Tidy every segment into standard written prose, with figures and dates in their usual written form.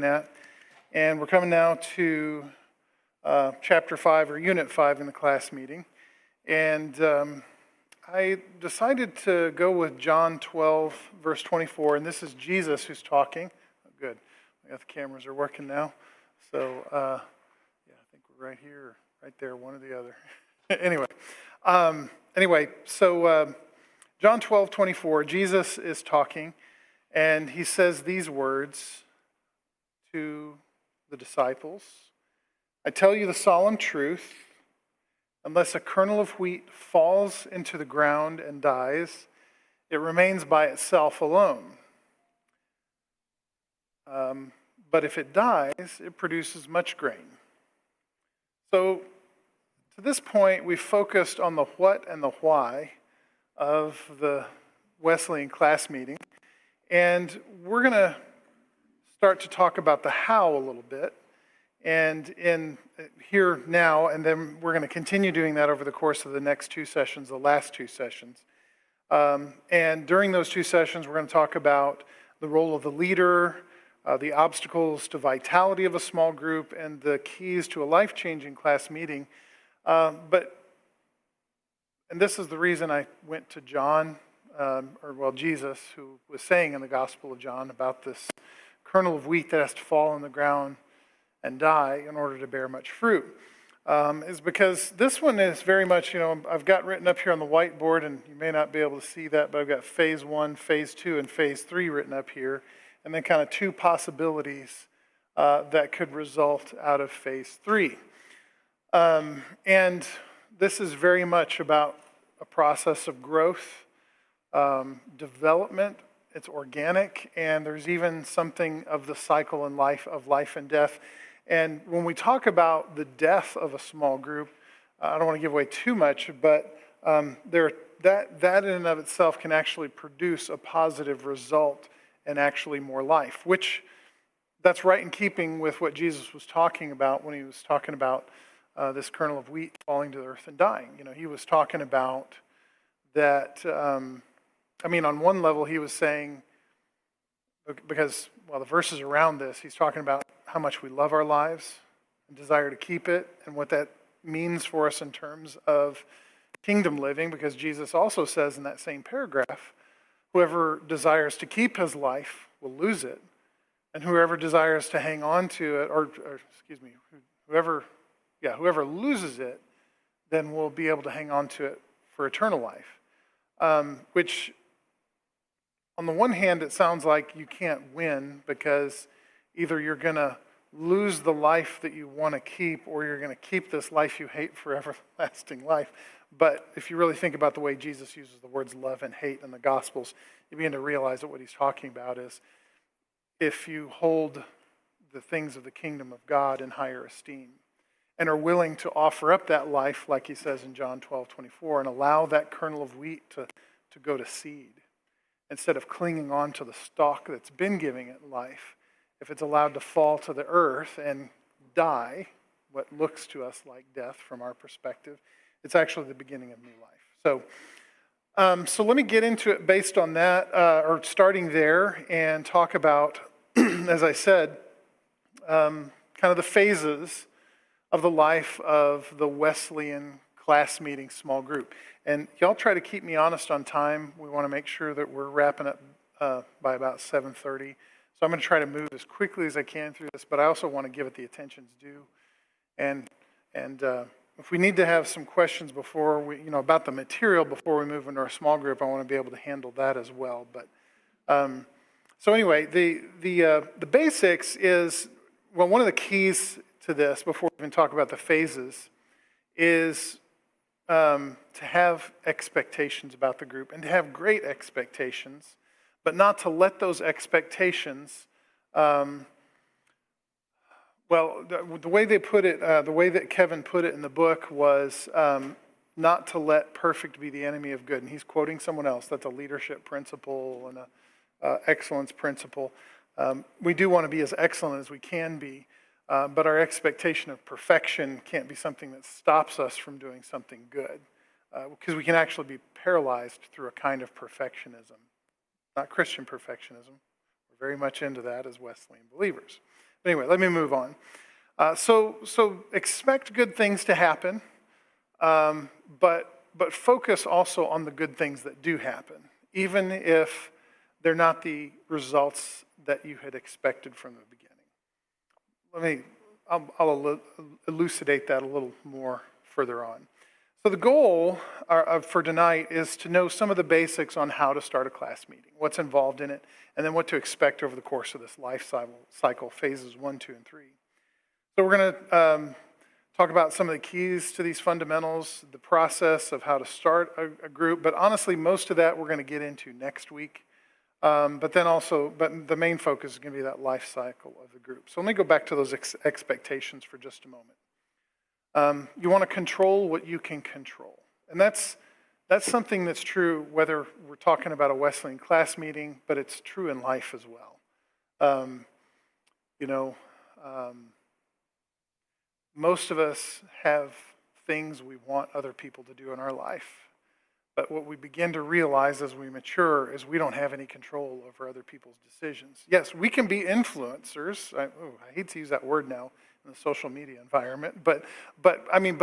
at, and we're coming now to chapter 5 or unit 5 in the class meeting. And I decided to go with John 12, verse 24, and this is Jesus who's talking. Good. I got the cameras are working now. So, I think we're right here, right there, one or the other. Anyway, so John 12, 24, Jesus is talking, and he says these words to the disciples. I tell you the solemn truth, unless a kernel of wheat falls into the ground and dies, it remains by itself alone. But if it dies, it produces much grain. So to this point, we've focused on the what and the why of the Wesleyan class meeting. And we're going to start to talk about the how a little bit. And in here now, and then we're going to continue doing that over the course of the next two sessions, the last two sessions. And during those two sessions, we're going to talk about the role of the leader, the obstacles to vitality of a small group, and the keys to a life-changing class meeting. And this is the reason I went to John, Jesus, who was saying in the Gospel of John about this kernel of wheat that has to fall on the ground and die in order to bear much fruit, is because this one is very much, I've got written up here on the whiteboard, and you may not be able to see that, but I've got phase 1, phase 2, and phase 3 written up here, and then kind of two possibilities that could result out of phase 3. And this is very much about a process of growth, development. It's organic, and there's even something of the cycle in life of life and death. And when we talk about the death of a small group, I don't want to give away too much, but that in and of itself can actually produce a positive result and actually more life, which that's right in keeping with what Jesus was talking about when he was talking about this kernel of wheat falling to the earth and dying. He was talking about that. On one level, he was saying, because, the verses around this, he's talking about how much we love our lives and desire to keep it, and what that means for us in terms of kingdom living, because Jesus also says in that same paragraph, whoever desires to keep his life will lose it, and whoever desires to hang on to it, whoever loses it, then will be able to hang on to it for eternal life, which on the one hand, it sounds like you can't win, because either you're going to lose the life that you want to keep, or you're going to keep this life you hate for everlasting life. But if you really think about the way Jesus uses the words love and hate in the Gospels, you begin to realize that what he's talking about is if you hold the things of the kingdom of God in higher esteem and are willing to offer up that life, like he says in John 12, 24, and allow that kernel of wheat to go to seed, instead of clinging on to the stalk that's been giving it life, if it's allowed to fall to the earth and die, what looks to us like death from our perspective, it's actually the beginning of new life. So let me get into it based on that, or starting there, and talk about, as I said, kind of the phases of the life of the Wesleyan class meeting small group. And y'all try to keep me honest on time. We want to make sure that we're wrapping up by about 7:30. So I'm going to try to move as quickly as I can through this, but I also want to give it the attention it's due. And if we need to have some questions before we, about the material before we move into our small group, I want to be able to handle that as well. But so anyway, the basics is, one of the keys to this, before we even talk about the phases, is to have expectations about the group, and to have great expectations, but not to let those expectations, the way they put it, the way that Kevin put it in the book was not to let perfect be the enemy of good. And he's quoting someone else. That's a leadership principle and a excellence principle. We do want to be as excellent as we can be, but our expectation of perfection can't be something that stops us from doing something good, because we can actually be paralyzed through a kind of perfectionism. Not Christian perfectionism. We're very much into that as Wesleyan believers. Anyway, let me move on. So expect good things to happen, but focus also on the good things that do happen, even if they're not the results that you had expected from the beginning. I'll elucidate that a little more further on. So the goal for tonight is to know some of the basics on how to start a class meeting, what's involved in it, and then what to expect over the course of this life cycle, phases 1, 2, and 3. So we're going to talk about some of the keys to these fundamentals, the process of how to start a group, but honestly, most of that we're going to get into next week. But the main focus is going to be that life cycle of the group. So let me go back to those expectations for just a moment. You want to control what you can control. And that's something that's true whether we're talking about a Wesleyan class meeting, but it's true in life as well. Most of us have things we want other people to do in our life. But what we begin to realize as we mature is we don't have any control over other people's decisions. Yes, we can be influencers. I hate to use that word now in the social media environment, but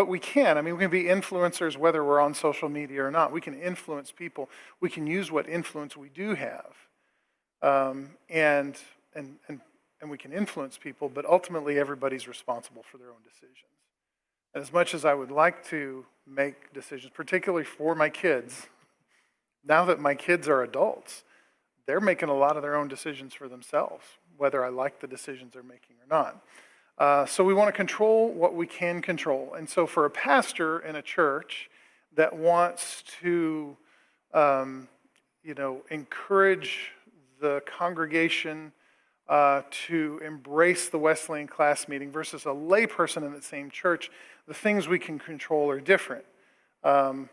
we can. We can be influencers whether we're on social media or not. We can influence people. We can use what influence we do have, and we can influence people. But ultimately, everybody's responsible for their own decisions. And as much as I would like to make decisions, particularly for my kids, now that my kids are adults, they're making a lot of their own decisions for themselves, whether I like the decisions they're making or not. So we want to control what we can control. And so for a pastor in a church that wants to, encourage the congregation to embrace the Wesleyan class meeting versus a layperson in the same church, the things we can control are different. I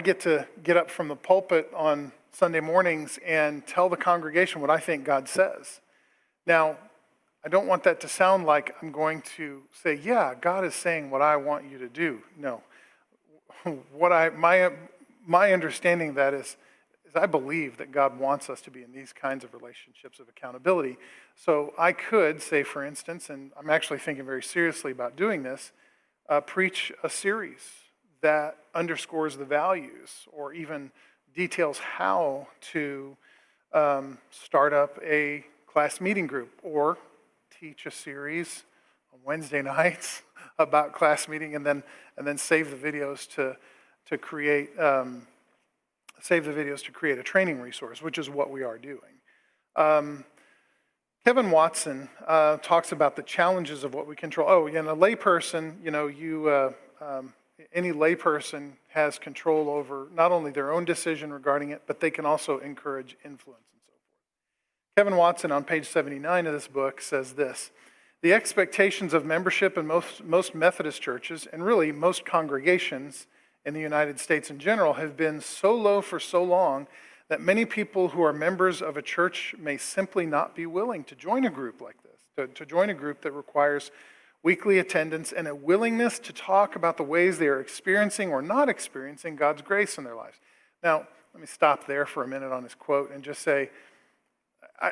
get to get up from the pulpit on Sunday mornings and tell the congregation what I think God says. Now, I don't want that to sound like I'm going to say, yeah, God is saying what I want you to do. No. My understanding of that is I believe that God wants us to be in these kinds of relationships of accountability. So I could say, for instance, and I'm actually thinking very seriously about doing this, preach a series that underscores the values or even details how to start up a class meeting group, or teach a series on Wednesday nights about class meeting, and then save the videos to create a training resource, which is what we are doing. Kevin Watson talks about the challenges of what we control. A layperson, any layperson has control over not only their own decision regarding it, but they can also encourage influence and so forth. Kevin Watson on page 79 of this book says this: the expectations of membership in most Methodist churches, and really most congregations in the United States in general, have been so low for so long that many people who are members of a church may simply not be willing to join a group like this, to join a group that requires weekly attendance and a willingness to talk about the ways they are experiencing or not experiencing God's grace in their lives. Now, let me stop there for a minute on this quote and just say,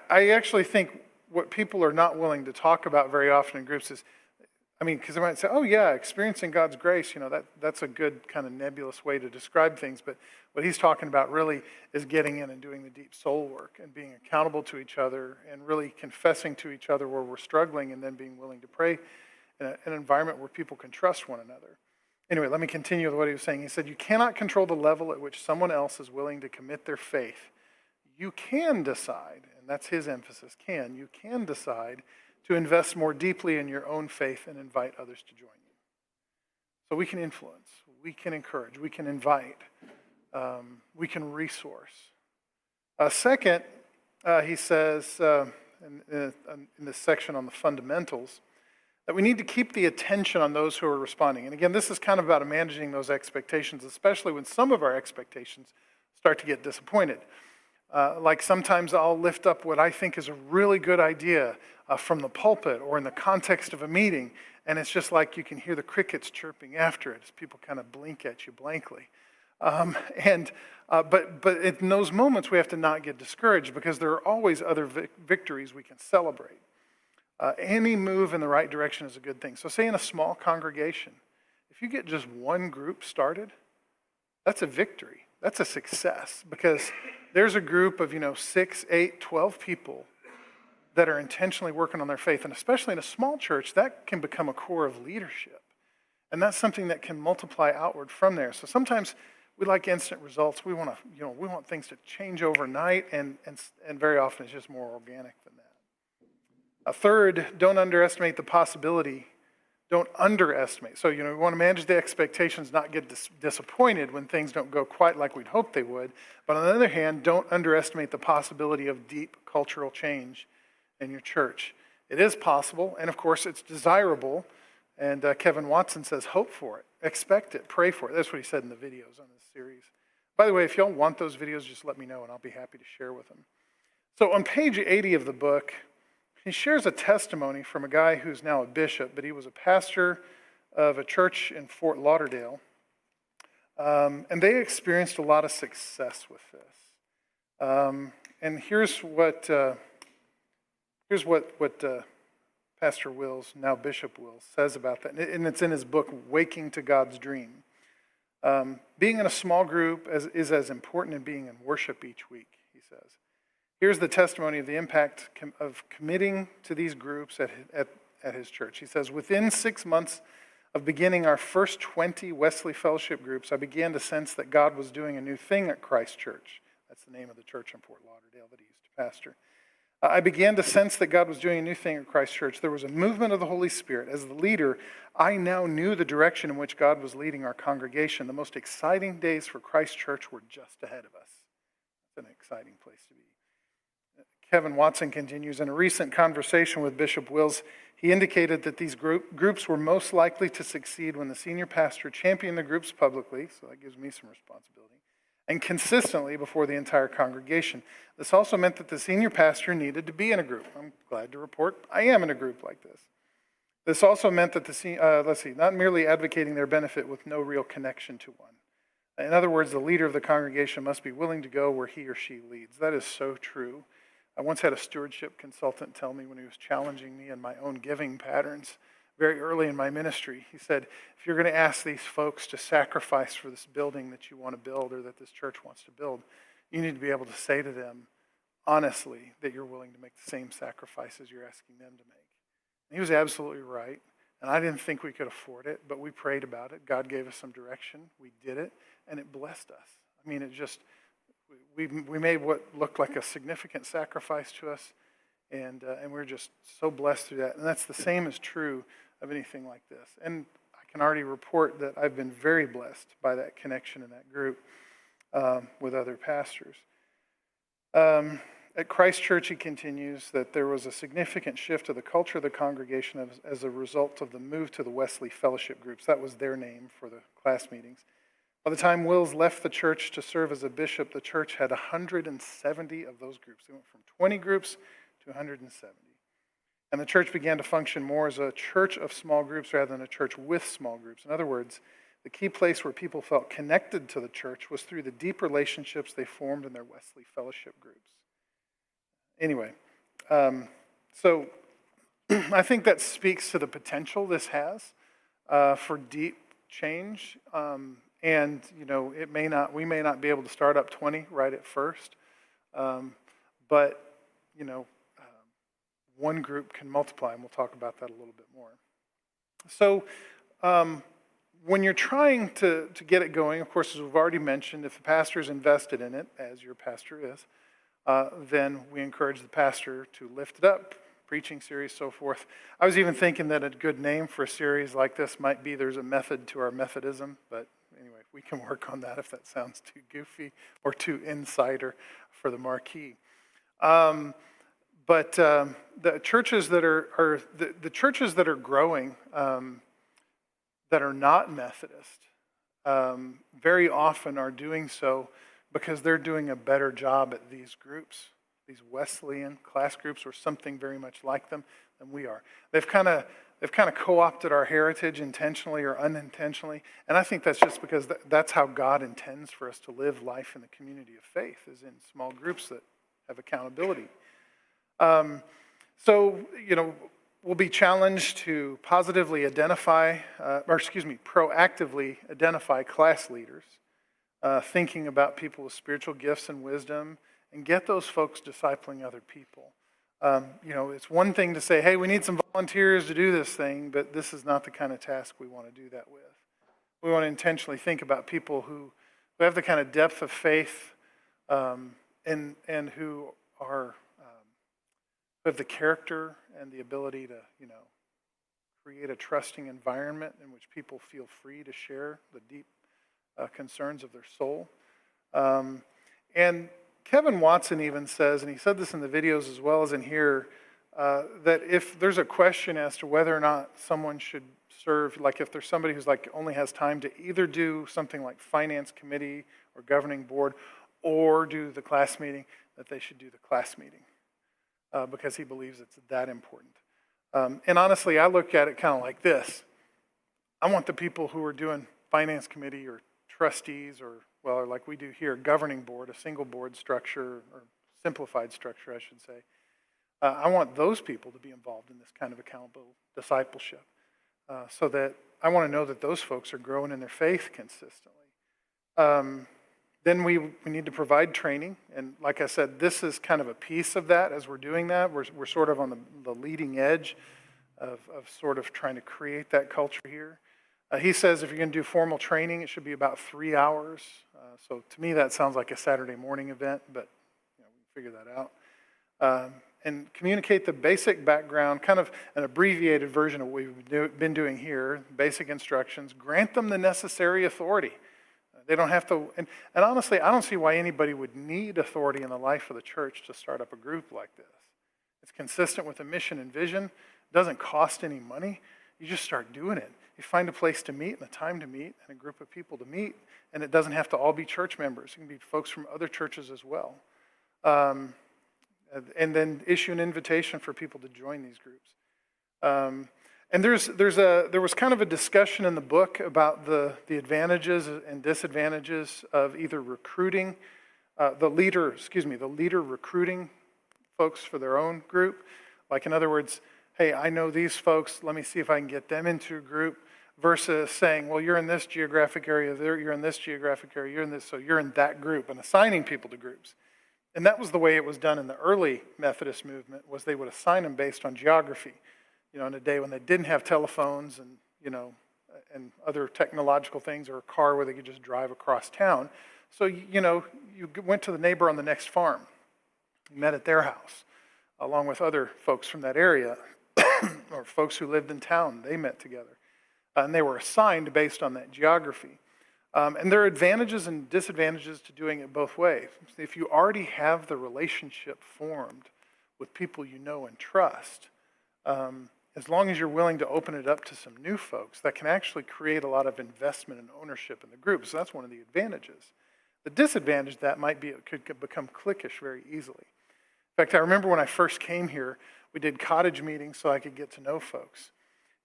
I actually think what people are not willing to talk about very often in groups is, because they might say, oh yeah, experiencing God's grace, that's a good kind of nebulous way to describe things, but what he's talking about really is getting in and doing the deep soul work and being accountable to each other and really confessing to each other where we're struggling, and then being willing to pray in an environment where people can trust one another. Anyway, let me continue with what he was saying. He said, you cannot control the level at which someone else is willing to commit their faith. You can decide, and that's his emphasis, you can decide to invest more deeply in your own faith and invite others to join you. So we can influence, we can encourage, we can invite, we can resource. Second, he says in this section on the fundamentals, that we need to keep the attention on those who are responding. And again, this is kind of about managing those expectations, especially when some of our expectations start to get disappointed. Like sometimes I'll lift up what I think is a really good idea from the pulpit or in the context of a meeting, and it's just like you can hear the crickets chirping after it as people kind of blink at you blankly. But in those moments we have to not get discouraged, because there are always other victories we can celebrate. Any move in the right direction is a good thing. So say in a small congregation, if you get just one group started, that's a victory. That's a success, because there's a group of 6, 8, 12 people that are intentionally working on their faith. And especially in a small church, that can become a core of leadership. And that's something that can multiply outward from there. So sometimes we like instant results. We want to, we want things to change overnight, and very often it's just more organic than that. A third, don't underestimate the possibility. Don't underestimate. So, we want to manage the expectations, not get disappointed when things don't go quite like we'd hoped they would. But on the other hand, don't underestimate the possibility of deep cultural change in your church. It is possible, and of course, it's desirable. And Kevin Watson says, hope for it, expect it, pray for it. That's what he said in the videos on this series. By the way, if y'all want those videos, just let me know, and I'll be happy to share with them. So on page 80 of the book, he shares a testimony from a guy who's now a bishop, but he was a pastor of a church in Fort Lauderdale. And they experienced a lot of success with this. And here's what Pastor Wills, now Bishop Wills, says about that. And it's in his book, Waking to God's Dream. Being in a small group is as important as being in worship each week, he says. Here's the testimony of the impact of committing to these groups at his church. He says, within 6 months of beginning our first 20 Wesley Fellowship groups, I began to sense that God was doing a new thing at Christ Church. That's the name of the church in Fort Lauderdale that he used to pastor. I began to sense that God was doing a new thing at Christ Church. There was a movement of the Holy Spirit. As the leader, I now knew the direction in which God was leading our congregation. The most exciting days for Christ Church were just ahead of us. It's an exciting place to be. Kevin Watson continues, in a recent conversation with Bishop Wills, he indicated that these groups were most likely to succeed when the senior pastor championed the groups publicly, so that gives me some responsibility, and consistently before the entire congregation. This also meant that the senior pastor needed to be in a group. I'm glad to report I am in a group like this. This also meant that not merely advocating their benefit with no real connection to one. In other words, the leader of the congregation must be willing to go where he or she leads. That is so true. I once had a stewardship consultant tell me when he was challenging me in my own giving patterns very early in my ministry. He said, if you're going to ask these folks to sacrifice for this building that you want to build or that this church wants to build, you need to be able to say to them honestly that you're willing to make the same sacrifices you're asking them to make. And he was absolutely right. And I didn't think we could afford it, but we prayed about it. God gave us some direction. We did it, and it blessed us. I mean, we made what looked like a significant sacrifice to us, and we're just so blessed through that. And that's the same is true of anything like this. And I can already report that I've been very blessed by that connection in that group with other pastors. At Christ Church, he continues that there was a significant shift of the culture of the congregation as a result of the move to the Wesley Fellowship groups. That was their name for the class meetings. By the time Wills left the church to serve as a bishop, the church had 170 of those groups. They went from 20 groups to 170. And the church began to function more as a church of small groups rather than a church with small groups. In other words, the key place where people felt connected to the church was through the deep relationships they formed in their Wesley Fellowship groups. Anyway, so I think that speaks to the potential this has for deep change. And we may not be able to start up 20 right at first, but one group can multiply, and we'll talk about that a little bit more. So when you're trying to get it going, of course, as we've already mentioned, if the pastor's invested in it, as your pastor is, then we encourage the pastor to lift it up, preaching series, so forth. I was even thinking that a good name for a series like this might be There's a Method to Our Methodism, but anyway, we can work on that if that sounds too goofy or too insider for the marquee. But the churches that are the churches that are growing that are not Methodist very often are doing so because they're doing a better job at these groups, these Wesleyan class groups or something very much like them than we are. They've kind of co-opted our heritage intentionally or unintentionally, and I think that's just because that's how God intends for us to live life in the community of faith, is in small groups that have accountability. So, we'll be challenged to positively identify, proactively identify class leaders, thinking about people with spiritual gifts and wisdom, and get those folks discipling other people. It's one thing to say, hey, we need some volunteers to do this thing, but this is not the kind of task we want to do that with. We want to intentionally think about people who have the kind of depth of faith and who are who have the character and the ability to, create a trusting environment in which people feel free to share the deep concerns of their soul. And Kevin Watson even says, and he said this in the videos as well as in here, that if there's a question as to whether or not someone should serve, like if there's somebody who's only has time to either do something like finance committee or governing board or do the class meeting, that they should do the class meeting because he believes it's that important. And honestly, I look at it kind of like this. I want the people who are doing finance committee or trustees or like we do here, governing board, a single board structure or simplified structure, I should say. I want those people to be involved in this kind of accountable discipleship so that I want to know that those folks are growing in their faith consistently. Then we need to provide training. And like I said, this is kind of a piece of that as we're doing that. We're sort of on the leading edge of sort of trying to create that culture here. He says if you're going to do formal training, it should be about 3 hours. So to me, that sounds like a Saturday morning event, but we can figure that out. And communicate the basic background, kind of an abbreviated version of what we've been doing here, basic instructions, grant them the necessary authority. They don't have to, and honestly, I don't see why anybody would need authority in the life of the church to start up a group like this. It's consistent with the mission and vision. It doesn't cost any money. You just start doing it. You find a place to meet and a time to meet and a group of people to meet, and it doesn't have to all be church members. It can be folks from other churches as well. And then issue an invitation for people to join these groups. And there was kind of a discussion in the book about the advantages and disadvantages of either recruiting, the leader recruiting folks for their own group. Like in other words, hey, I know these folks, let me see if I can get them into a group, versus saying, well, you're in this geographic area, you're in this geographic area, you're in this, so you're in that group, and assigning people to groups. And that was the way it was done in the early Methodist movement, was they would assign them based on geography. In a day when they didn't have telephones and, and other technological things, or a car where they could just drive across town. So, you went to the neighbor on the next farm. You met at their house, along with other folks from that area, or folks who lived in town. They met together. And they were assigned based on that geography. And there are advantages and disadvantages to doing it both ways. If you already have the relationship formed with people you know and trust, as long as you're willing to open it up to some new folks, that can actually create a lot of investment and ownership in the group. So that's one of the advantages. The disadvantage that might be, it could become cliquish very easily. In fact, I remember when I first came here, we did cottage meetings so I could get to know folks.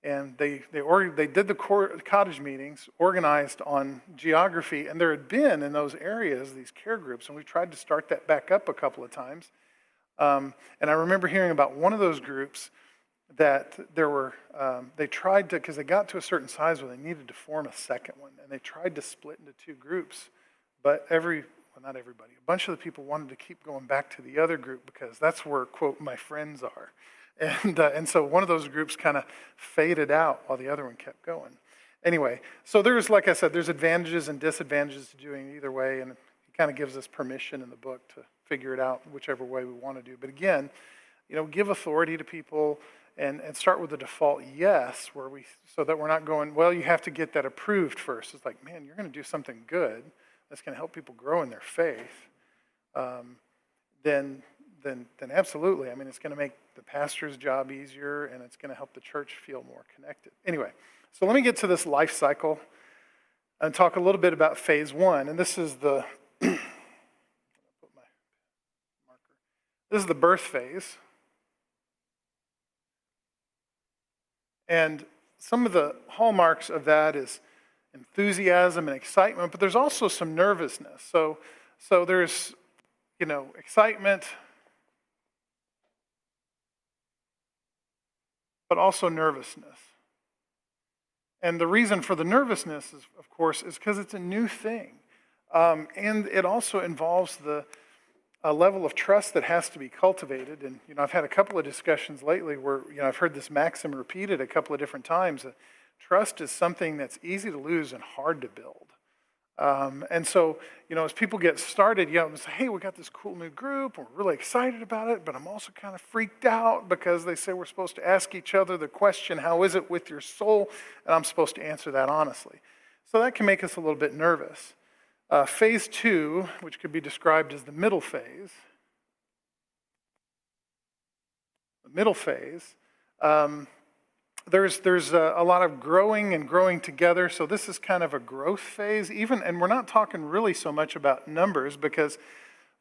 And they did the cottage meetings organized on geography, and there had been in those areas these care groups, and we tried to start that back up a couple of times. And I remember hearing about one of those groups that there were, they tried to, because they got to a certain size where they needed to form a second one, and they tried to split into two groups, but not everybody, a bunch of the people wanted to keep going back to the other group because that's where, quote, my friends are. And so one of those groups kind of faded out while the other one kept going. Anyway, so there's, like I said, there's advantages and disadvantages to doing it either way, and it kind of gives us permission in the book to figure it out whichever way we want to do. But again, give authority to people and start with the default yes, so that we're not going, well, you have to get that approved first. It's like, man, you're going to do something good that's going to help people grow in their faith. Then absolutely. I mean, it's going to make the pastor's job easier, and it's going to help the church feel more connected. Anyway, so let me get to this life cycle and talk a little bit about phase one. And this is the this is the birth phase. And some of the hallmarks of that is enthusiasm and excitement, but there's also some nervousness. So there's, excitement, but also nervousness. And the reason for the nervousness, is, of course, is because it's a new thing. And it also involves a level of trust that has to be cultivated. And, I've had a couple of discussions lately where, I've heard this maxim repeated a couple of different times. That trust is something that's easy to lose and hard to build. And so, as people get started, it's hey, we got this cool new group, and we're really excited about it, but I'm also kind of freaked out because they say we're supposed to ask each other the question, how is it with your soul? And I'm supposed to answer that honestly. So that can make us a little bit nervous. Phase 2, which could be described as the middle phase. The middle phase. There's a lot of growing and growing together. So this is kind of a growth phase. And we're not talking really so much about numbers because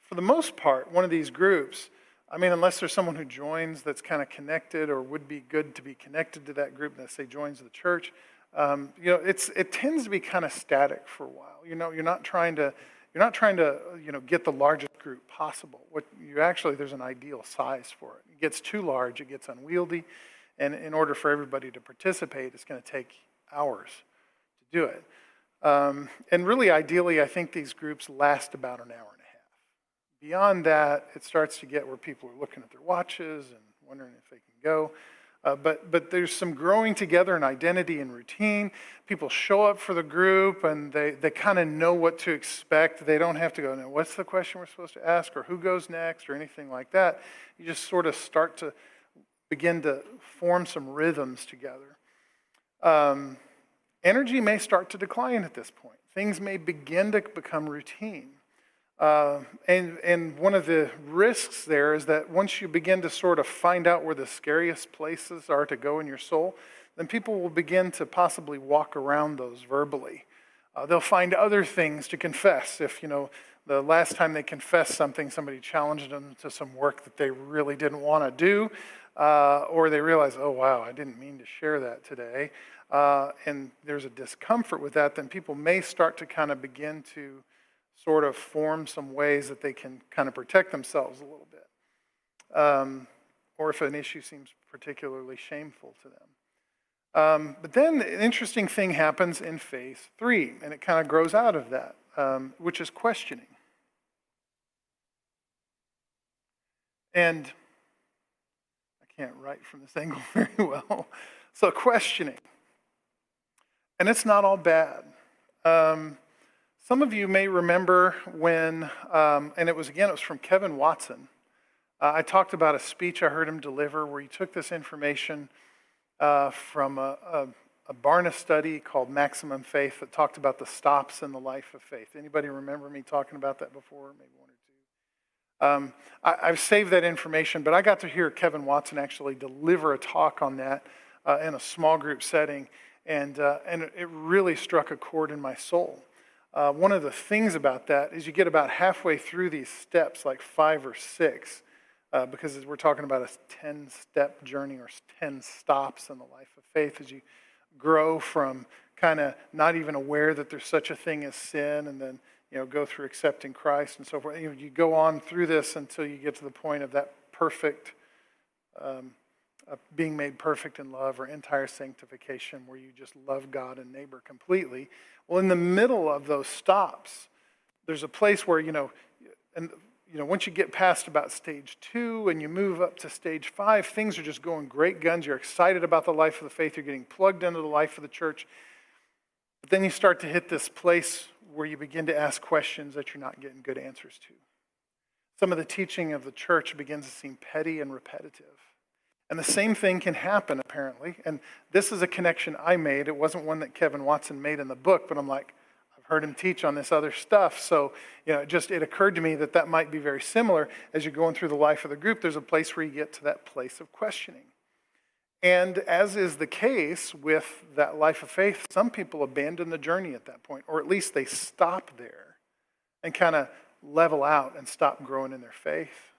for the most part, one of these groups, unless there's someone who joins that's kind of connected or would be good to be connected to that group, that say joins the church, it tends to be kind of static for a while. You're not trying to get the largest group possible. There's an ideal size for it. It gets too large, it gets unwieldy, and in order for everybody to participate, it's going to take hours to do it. And really, ideally, I think these groups last about an hour and a half. Beyond that, it starts to get where people are looking at their watches and wondering if they can go. But there's some growing together in identity and routine. People show up for the group and they kind of know what to expect. They don't have to go, now what's the question we're supposed to ask or who goes next or anything like that. You just sort of start to begin to form some rhythms together. Energy may start to decline at this point. Things may begin to become routine. And one of the risks there is that once you begin to sort of find out where the scariest places are to go in your soul, then people will begin to possibly walk around those verbally. They'll find other things to confess. If, the last time they confessed something, somebody challenged them to some work that they really didn't want to do, or they realize, oh, wow, I didn't mean to share that today, and there's a discomfort with that, then people may start to kind of begin to sort of form some ways that they can kind of protect themselves a little bit. Or if an issue seems particularly shameful to them. But then an interesting thing happens in phase 3, and it kind of grows out of that, which is questioning. And I can't write from this angle very well. So questioning. And it's not all bad. Some of you may remember when, and it was from Kevin Watson. I talked about a speech I heard him deliver where he took this information from a Barna study called Maximum Faith that talked about the stops in the life of faith. Anybody remember me talking about that before? Maybe one or two. I've saved that information, but I got to hear Kevin Watson actually deliver a talk on that in a small group setting, and it really struck a chord in my soul. One of the things about that is you get about halfway through these steps, like 5 or 6, because we're talking about a 10-step journey or 10 stops in the life of faith as you grow from kind of not even aware that there's such a thing as sin, and then go through accepting Christ and so forth. You go on through this until you get to the point of that perfect, being made perfect in love, or entire sanctification, where you just love God and neighbor completely. Well, in the middle of those stops, there's a place where, once you get past about stage 2 and you move up to stage 5, things are just going great guns. You're excited about the life of the faith. You're getting plugged into the life of the church. But then you start to hit this place where you begin to ask questions that you're not getting good answers to. Some of the teaching of the church begins to seem petty and repetitive. And the same thing can happen, apparently. And this is a connection I made. It wasn't one that Kevin Watson made in the book, but I'm like, I've heard him teach on this other stuff. So, it occurred to me that might be very similar. As you're going through the life of the group, there's a place where you get to that place of questioning. And as is the case with that life of faith, some people abandon the journey at that point, or at least they stop there and kind of level out and stop growing in their faith,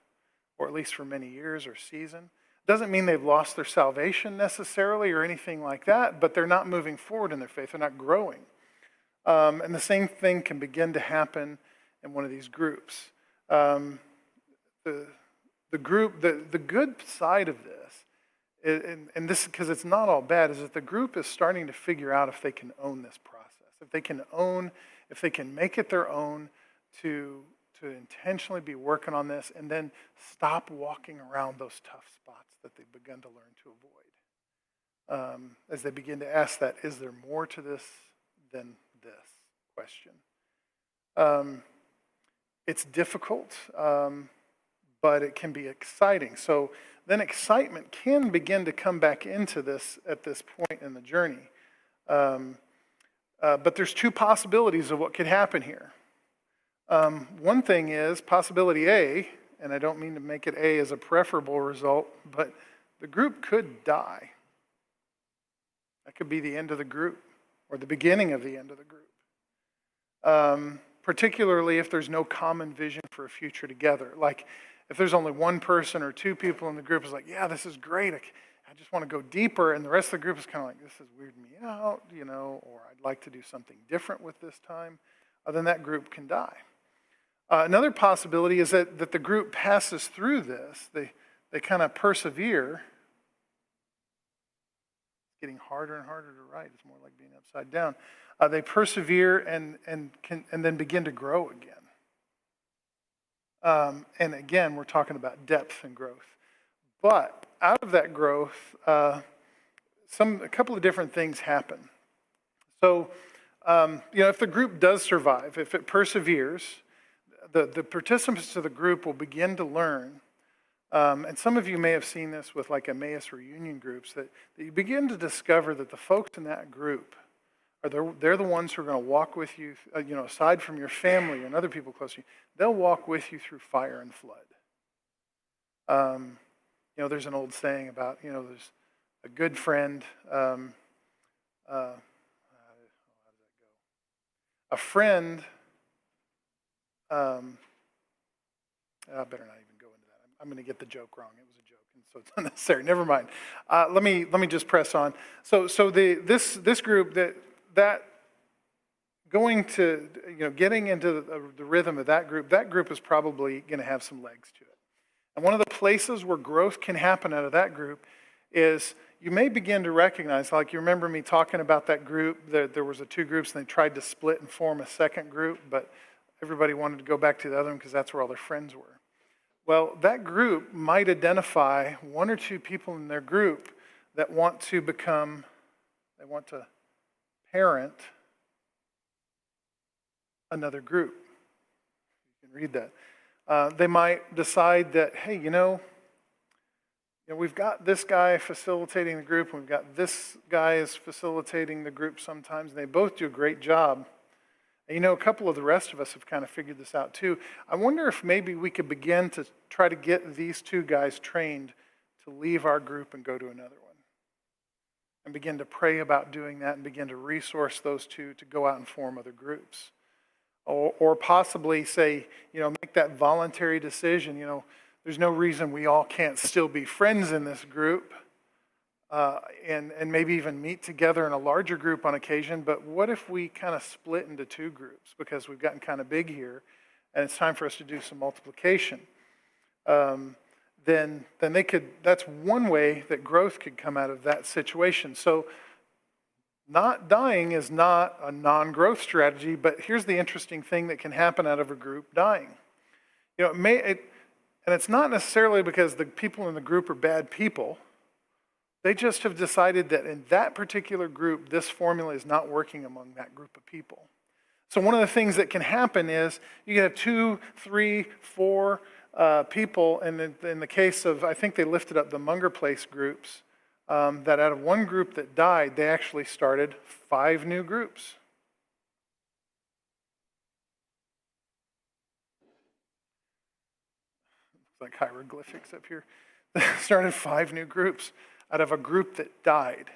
or at least for many years or season. Doesn't mean they've lost their salvation necessarily or anything like that, but they're not moving forward in their faith. They're not growing. And the same thing can begin to happen in one of these groups. The good side of this and this, because it's not all bad, is that the group is starting to figure out if they can own this process, if they can make it their own to intentionally be working on this, and then stop walking around those tough spots that they've begun to learn to avoid. As they begin to ask that, is there more to this than this question? It's difficult, but it can be exciting. So then excitement can begin to come back into this at this point in the journey. But there's two possibilities of what could happen here. One thing is possibility A, and I don't mean to make it A as a preferable result, but the group could die. That could be the end of the group or the beginning of the end of the group. Particularly if there's no common vision for a future together. Like if there's only one person or two people in the group is like, yeah, this is great. I just want to go deeper. And the rest of the group is kind of like, this is weirding me out, or I'd like to do something different with this time. Then that group can die. Another possibility is that the group passes through this. They kind of persevere. It's getting harder and harder to write. It's more like being upside down. They persevere and then begin to grow again. And again, we're talking about depth and growth. But out of that growth, a couple of different things happen. So, if the group does survive, if it perseveres, the participants of the group will begin to learn. And some of you may have seen this with like Emmaus reunion groups, that you begin to discover that the folks in that group they're the ones who are going to walk with you, aside from your family and other people close to you, they'll walk with you through fire and flood. There's an old saying about, there's a good friend, how does that go? A friend, I better not even go into that. I'm going to get the joke wrong. It was a joke, and so it's unnecessary. Never mind. Let me just press on. So this group that going to, getting into the rhythm of that group is probably going to have some legs to it. And one of the places where growth can happen out of that group is you may begin to recognize, like you remember me talking about that group, there was two groups and they tried to split and form a second group, but everybody wanted to go back to the other one because that's where all their friends were. Well, that group might identify one or two people in their group that want to parent another group. You can read that. They might decide that, hey, we've got this guy facilitating the group, and we've got this guy is facilitating the group sometimes, and they both do a great job. And a couple of the rest of us have kind of figured this out too. I wonder if maybe we could begin to try to get these two guys trained to leave our group and go to another one. And begin to pray about doing that and begin to resource those two to go out and form other groups. Or possibly say, make that voluntary decision. There's no reason we all can't still be friends in this group and maybe even meet together in a larger group on occasion. But what if we kind of split into two groups because we've gotten kind of big here and it's time for us to do some multiplication? Then they could, that's one way that growth could come out of that situation. So not dying is not a non-growth strategy, but here's the interesting thing that can happen out of a group dying. And it's not necessarily because the people in the group are bad people. They just have decided that in that particular group, this formula is not working among that group of people. So one of the things that can happen is you can have 2, 3, 4 people, and in the case of, I think they lifted up the Munger Place groups, that out of one group that died, they actually started 5 new groups. Looks like hieroglyphics up here. They started 5 new groups out of a group that died.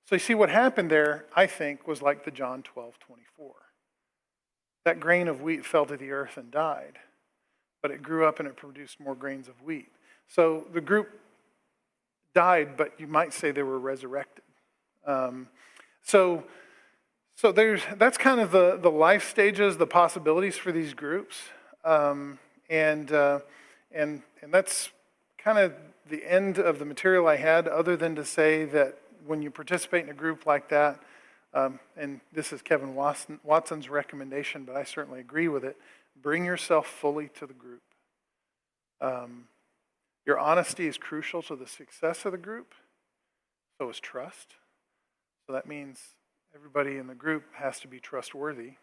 So you see what happened there, I think, was like the John 12:24. That grain of wheat fell to the earth and died, but it grew up and it produced more grains of wheat. So the group died, but you might say they were resurrected. So that's kind of the life stages, the possibilities for these groups, and that's kind of the end of the material I had, other than to say that when you participate in a group like that, and this is Kevin Watson's recommendation, but I certainly agree with it, bring yourself fully to the group. Your honesty is crucial to the success of the group, so is trust. So that means everybody in the group has to be trustworthy,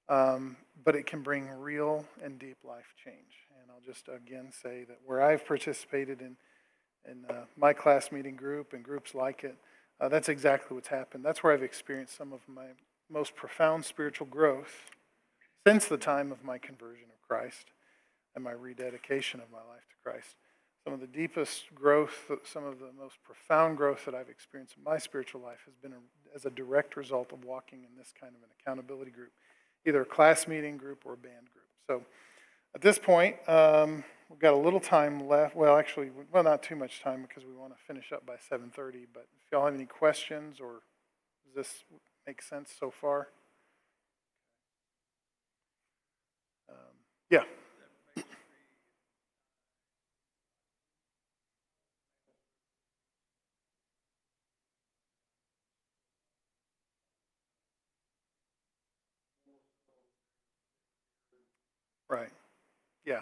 but it can bring real and deep life change. And I'll just again say that where I've participated in my class meeting group and groups like it, that's exactly what's happened. That's where I've experienced some of my most profound spiritual growth since the time of my conversion of Christ and my rededication of my life to Christ. Some of the deepest growth, some of the most profound growth that I've experienced in my spiritual life has been as a direct result of walking in this kind of an accountability group, either a class meeting group or a band group. So at this point, we've got a little time left. Well, actually, not too much time because we want to finish up by 7:30. But if y'all have any questions, or does this make sense so far? Yeah. Right. Yeah.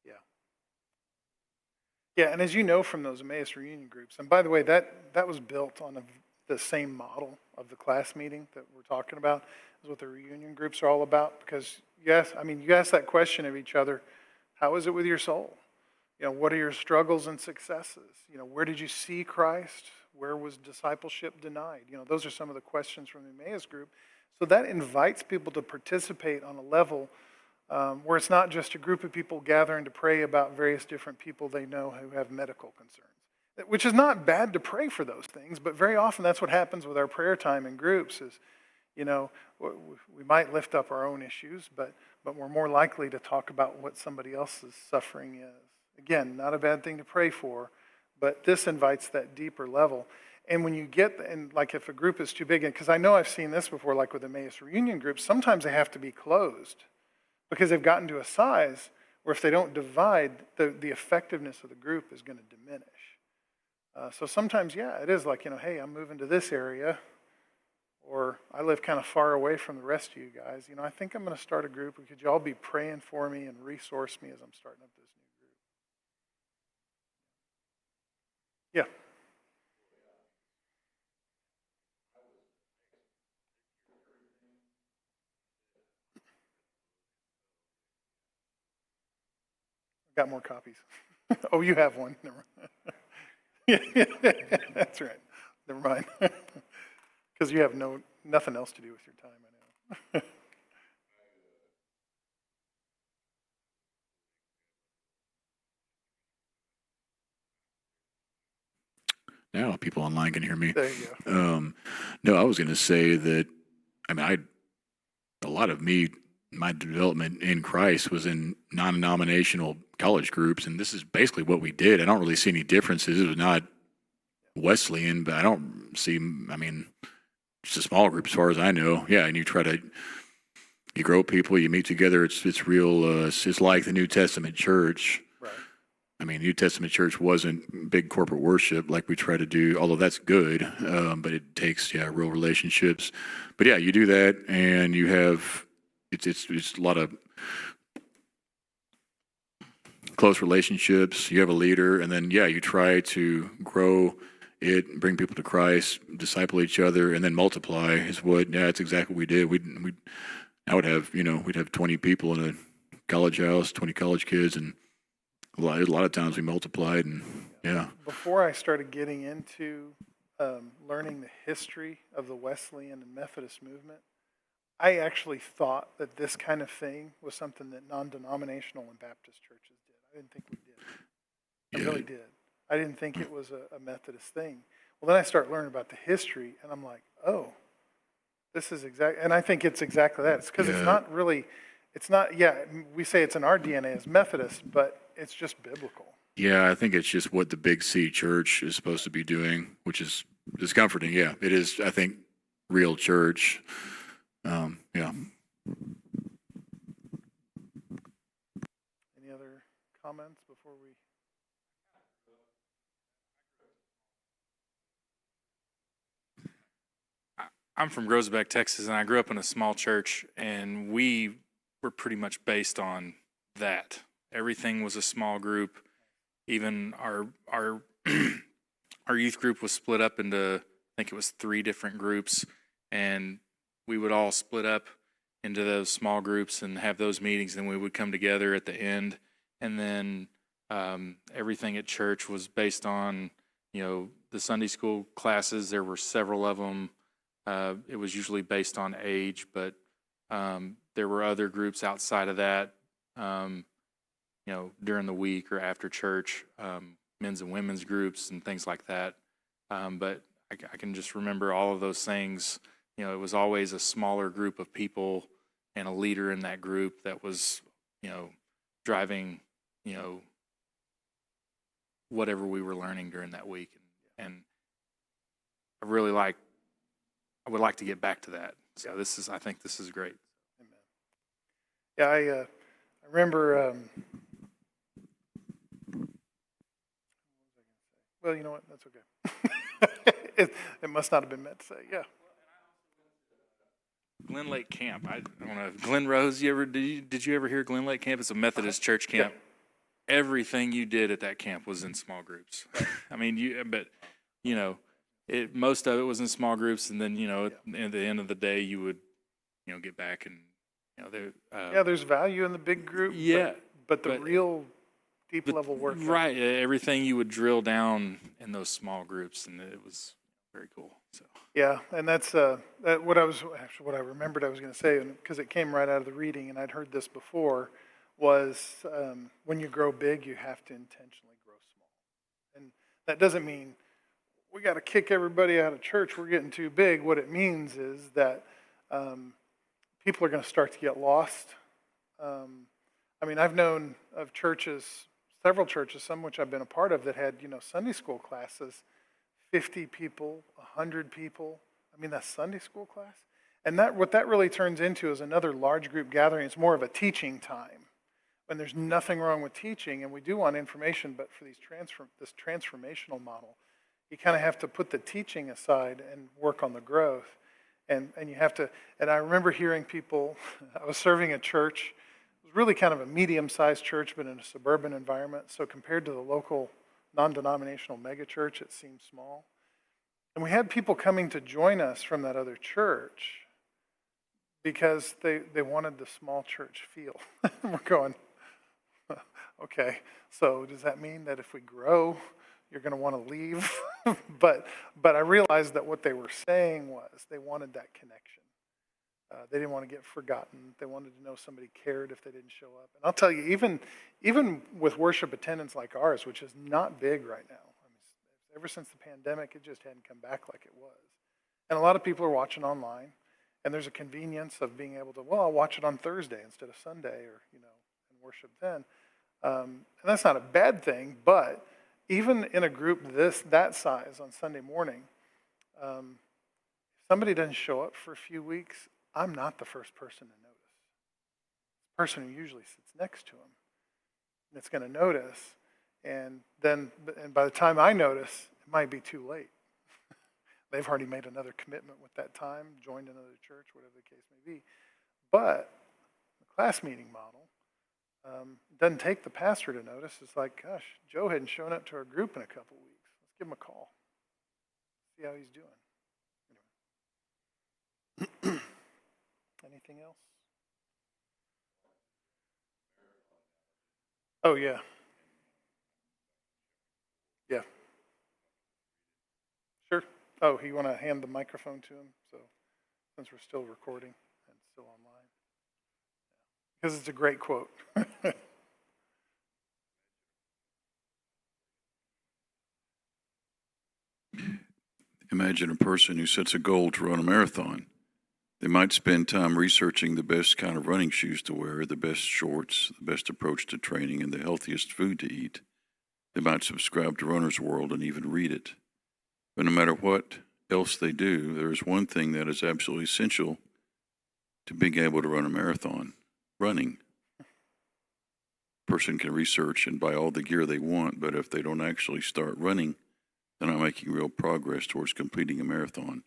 Yeah. Yeah, and as you know from those Emmaus reunion groups, and by the way, that was built on the same model of the class meeting that we're talking about, is what the reunion groups are all about. Because yes, I mean, you ask that question of each other, how is it with your soul? You know, what are your struggles and successes? You know, where did you see Christ? Where was discipleship denied? You know, those are some of the questions from the Emmaus group. So that invites people to participate on a level where it's not just a group of people gathering to pray about various different people they know who have medical concerns, which is not bad to pray for those things, but very often that's what happens with our prayer time in groups is, you know, we might lift up our own issues, but we're more likely to talk about what somebody else's suffering is. Again, not a bad thing to pray for, but this invites that deeper level. And when you get, and like if a group is too big, and because I know I've seen this before, like with the Emmaus reunion groups, sometimes they have to be closed because they've gotten to a size where if they don't divide, the effectiveness of the group is going to diminish. So sometimes, yeah, it is like, you know, hey, I'm moving to this area, or I live kind of far away from the rest of you guys. You know, I think I'm going to start a group. Could you all be praying for me and resource me as I'm starting up this new group? Yeah. Got more copies. Oh, you have one. Never mind. That's right. Never mind. Because you have nothing else to do with your time, I know. Now people online can hear me. There you go. No, I was going to say that, I mean, a lot of my development in Christ was in non-denominational college groups, and this is basically what we did. I don't really see any differences. It was not Wesleyan, but I don't see, I mean, it's a small group as far as I know. Yeah, and you grow people, you meet together. It's real. It's like the New Testament church. Right. I mean, New Testament church wasn't big corporate worship like we try to do, although that's good, but it takes, real relationships. But yeah, you do that, and you have, it's a lot of close relationships. You have a leader, and then, you try to grow it, bring people to Christ, disciple each other, and then multiply is what, it's exactly what we did. I would have, we'd have 20 people in a college house, 20 college kids, and a lot of times we multiplied, and Before I started getting into learning the history of the Wesleyan and Methodist movement, I actually thought that this kind of thing was something that non-denominational and Baptist churches did. I didn't think we did. I really did. I didn't think it was a Methodist thing. Well, then I start learning about the history, and I'm like, oh, this is exactly, and I think it's exactly that. It's because it's not really, it's not, we say it's in our DNA as Methodist, but it's just biblical. Yeah, I think it's just what the Big C church is supposed to be doing, which is discomforting. Yeah, it is, I think, real church. Any other comments before we? I'm from Groesbeck, Texas, and I grew up in a small church, and we were pretty much based on that. Everything was a small group. Even our our youth group was split up into, I think it was 3 different groups, and we would all split up into those small groups and have those meetings, and we would come together at the end. And then everything at church was based on, the Sunday school classes. There were several of them. It was usually based on age, but there were other groups outside of that, during the week or after church, men's and women's groups and things like that. But I can just remember all of those things. It was always a smaller group of people and a leader in that group that was, driving, whatever we were learning during that week. And I would like to get back to that. So I think this is great. Amen. Yeah, I remember. Well, you know what? That's okay. It must not have been meant to say. Yeah. Glen Lake Camp. I don't know. Glen Rose. Did you ever hear Glen Lake Camp? It's a Methodist church camp. Yeah. Everything you did at that camp was in small groups. I mean, most of it was in small groups, and then at the end of the day, you would get back and there's value in the big group. Yeah, but the real deep level work. Right, everything you would drill down in those small groups, and it was very cool. So yeah, and that's what I remembered I was going to say, because it came right out of the reading, and I'd heard this before, was when you grow big, you have to intentionally grow small, and that doesn't mean we got to kick everybody out of church, we're getting too big. What it means is that people are going to start to get lost. I've known of churches, several churches, some which I've been a part of, that had, Sunday school classes, 50 people, 100 people. That's Sunday school class. And what that really turns into is another large group gathering. It's more of a teaching time. And there's nothing wrong with teaching, and we do want information, but for this transformational model, you kind of have to put the teaching aside and work on the growth. And you have to, and I remember hearing people, I was serving a church, it was really kind of a medium-sized church, but in a suburban environment. So compared to the local non-denominational megachurch, it seemed small. And we had people coming to join us from that other church because they wanted the small church feel. We're going, okay, so does that mean that if we grow, you're going to want to leave? but I realized that what they were saying was they wanted that connection. They didn't want to get forgotten. They wanted to know somebody cared if they didn't show up. And I'll tell you, even with worship attendance like ours, which is not big right now, ever since the pandemic, it just hadn't come back like it was. And a lot of people are watching online, and there's a convenience of being able to, I'll watch it on Thursday instead of Sunday, or and worship then. And that's not a bad thing, but even in a group that size on Sunday morning, if somebody doesn't show up for a few weeks, I'm not the first person to notice. The person who usually sits next to him that's going to notice, and by the time I notice, it might be too late. They've already made another commitment with that time, joined another church, whatever the case may be. But the class meeting model doesn't take the pastor to notice. It's like, gosh, Joe hadn't shown up to our group in a couple weeks. Let's give him a call. See how he's doing. Anyway. Anything else? Oh, yeah. Yeah. Sure. Oh, you want to hand the microphone to him? So, since we're still recording and still online. Because it's a great quote. Imagine a person who sets a goal to run a marathon. They might spend time researching the best kind of running shoes to wear, the best shorts, the best approach to training, and the healthiest food to eat. They might subscribe to Runner's World and even read it. But no matter what else they do, there is one thing that is absolutely essential to being able to run a marathon: running. person can research and buy all the gear they want, but if they don't actually start running, they're not making real progress towards completing a marathon.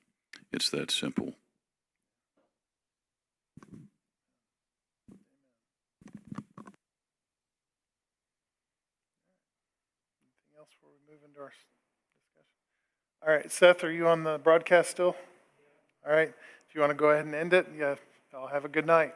It's that simple. Anything else before we move into our discussion? All right, Seth, are you on the broadcast still? All right, if you want to go ahead and end it, yeah, y'all have a good night.